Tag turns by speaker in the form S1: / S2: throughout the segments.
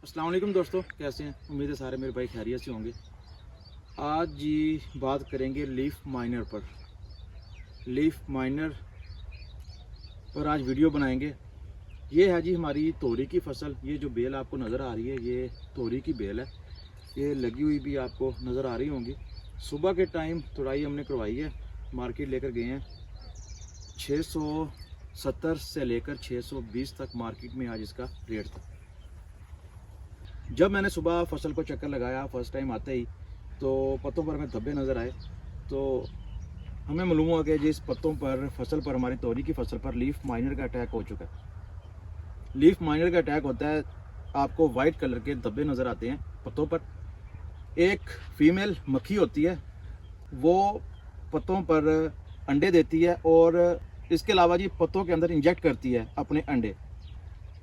S1: अस्सलाम वालेकुम दोस्तों, कैसे हैं? उम्मीद है सारे मेरे भाई खैरियत से होंगे। आज जी बात करेंगे लीफ माइनर पर। लीफ माइनर पर आज वीडियो बनाएंगे। ये है जी हमारी तोरी की फसल। ये जो बेल आपको नज़र आ रही है, ये तोरी की बेल है। ये लगी हुई भी आपको नज़र आ रही होंगी। सुबह के टाइम तुड़ाई हमने करवाई है, मार्केट लेकर गए हैं। 670 से लेकर 620 तक मार्केट में आज इसका रेट था। जब मैंने सुबह फसल को चक्कर लगाया फर्स्ट टाइम आते ही, तो पत्तों पर हमें धब्बे नज़र आए। तो हमें मालूम हुआ कि जिस पत्तों पर फसल पर हमारी तोरी की फसल पर लीफ माइनर का अटैक हो चुका है। लीफ माइनर का अटैक होता है, आपको वाइट कलर के धब्बे नज़र आते हैं पत्तों पर। एक फीमेल मक्खी होती है, वो पत्तों पर अंडे देती है और इसके अलावा जी पत्तों के अंदर इंजेक्ट करती है अपने अंडे।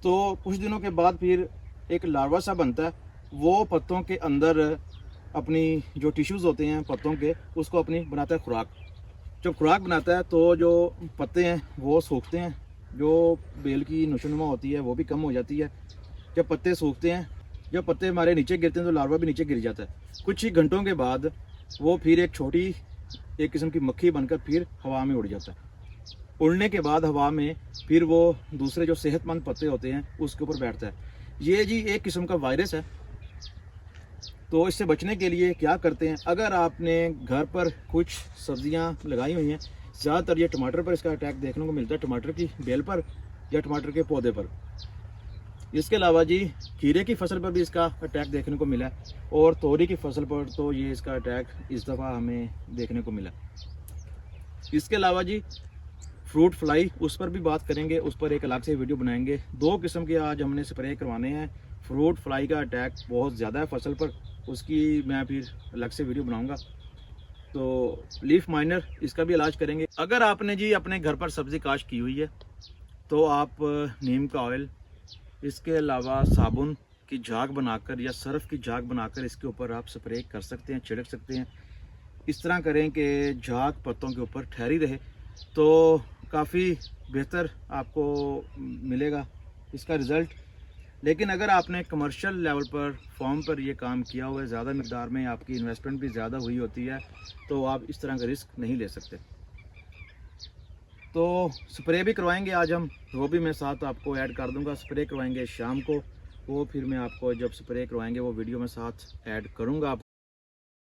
S1: तो कुछ दिनों के बाद फिर एक लार्वा सा बनता है। वो पत्तों के अंदर अपनी जो टिश्यूज़ होते हैं पत्तों के, उसको अपनी बनाता है खुराक। जब खुराक बनाता है तो जो पत्ते हैं वो सूखते हैं, जो बेल की नशोनुमा होती है वो भी कम हो जाती है। जब पत्ते सूखते हैं, जब पत्ते हमारे नीचे गिरते हैं तो लार्वा भी नीचे गिर जाता है। कुछ ही घंटों के बाद वो फिर एक छोटी एक किस्म की मक्खी बनकर फिर हवा में उड़ जाता है। उड़ने के बाद हवा में फिर वो दूसरे जो सेहतमंद पत्ते होते हैं उसके ऊपर बैठता है। ये जी एक किस्म का वायरस है। तो इससे बचने के लिए क्या करते हैं, अगर आपने घर पर कुछ सब्जियां लगाई हुई हैं, ज़्यादातर ये टमाटर पर इसका अटैक देखने को मिलता है, टमाटर की बेल पर या टमाटर के पौधे पर। इसके अलावा जी खीरे की फसल पर भी इसका अटैक देखने को मिला है, और तोरी की फसल पर तो ये इसका अटैक इस दफ़ा हमें देखने को मिला। इसके अलावा जी फ्रूट फ्लाई, उस पर भी बात करेंगे, उस पर एक अलग से वीडियो बनाएंगे। दो किस्म के आज हमने स्प्रे करवाने हैं। फ्रूट फ्लाई का अटैक बहुत ज़्यादा है फसल पर, उसकी मैं फिर अलग से वीडियो बनाऊंगा। तो लीफ माइनर, इसका भी इलाज करेंगे। अगर आपने जी अपने घर पर सब्ज़ी काश्त की हुई है तो आप नीम का ऑयल, इसके अलावा साबुन की झाग बनाकर या सर्फ की झाग बनाकर इसके ऊपर आप स्प्रे कर सकते हैं, छिड़क सकते हैं। इस तरह करें कि झाग पत्तों के ऊपर ठहरी रहे, तो काफ़ी बेहतर आपको मिलेगा इसका रिज़ल्ट। लेकिन अगर आपने कमर्शियल लेवल पर फॉर्म पर ये काम किया हुआ है, ज़्यादा मकदार में आपकी इन्वेस्टमेंट भी ज़्यादा हुई होती है, तो आप इस तरह का रिस्क नहीं ले सकते। तो स्प्रे भी करवाएंगे आज हम, वो भी मैं साथ आपको ऐड कर दूंगा। स्प्रे करवाएंगे शाम को, वो फिर मैं आपको जब स्प्रे करवाएंगे वो वीडियो में साथ ऐड करूंगा, आपको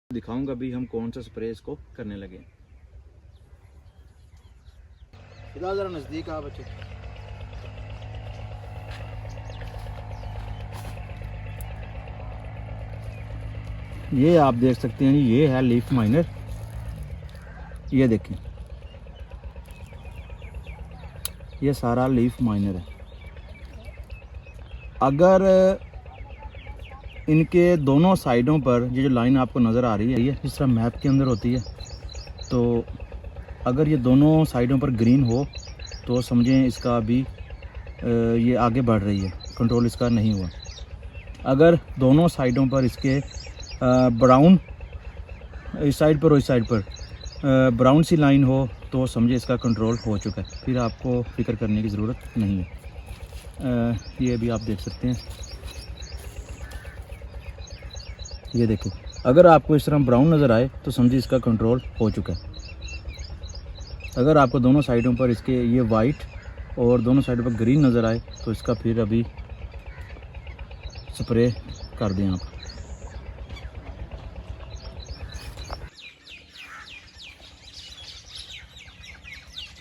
S1: दिखाऊंगा भी हम कौन सा स्प्रे इसको करने लगे। इधर ज़रा नज़दीक आ बच्चे। ये आप देख सकते हैं, ये है लीफ माइनर। ये देखें, ये सारा लीफ माइनर है। अगर इनके दोनों साइडों पर ये जो लाइन आपको नज़र आ रही है, ये इस तरह मैप के अंदर होती है, तो अगर ये दोनों साइडों पर ग्रीन हो तो समझें इसका अभी ये आगे बढ़ रही है, कंट्रोल इसका नहीं हुआ। अगर दोनों साइडों पर इसके ब्राउन, इस साइड पर और इस साइड पर ब्राउन सी लाइन हो तो समझे इसका कंट्रोल हो चुका है, फिर आपको फिक्र करने की ज़रूरत नहीं है। ये भी आप देख सकते हैं, ये देखो, अगर आपको इस तरह ब्राउन नज़र आए तो समझिए इसका कंट्रोल हो चुका है। अगर आपको दोनों साइडों पर इसके ये वाइट और दोनों साइडों पर ग्रीन नज़र आए तो इसका फिर अभी स्प्रे कर दें आप।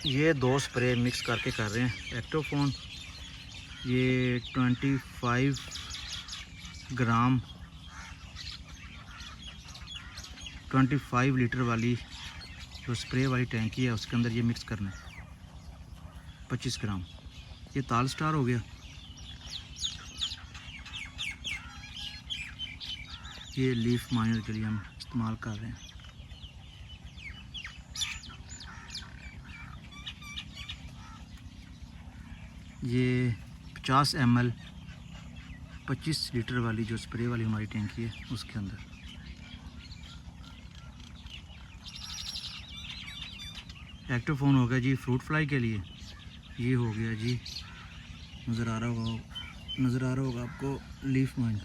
S1: ये दो स्प्रे मिक्स करके कर रहे हैं। एक्टोफोन, ये 25 ग्राम 25 लीटर वाली जो स्प्रे वाली टैंकी है उसके अंदर ये मिक्स करना है 25 ग्राम। ये ताल स्टार हो गया। ये लीफ माइनर के लिए हम इस्तेमाल कर रहे हैं। ये 50 ml 25 लीटर वाली जो स्प्रे वाली हमारी टैंकी है उसके अंदर। एक्टोफोन हो गया जी फ्रूट फ्लाई के लिए। ये हो गया जी, नज़र आ रहा होगा
S2: नज़र आ रहा होगा आपको लीफ माइन।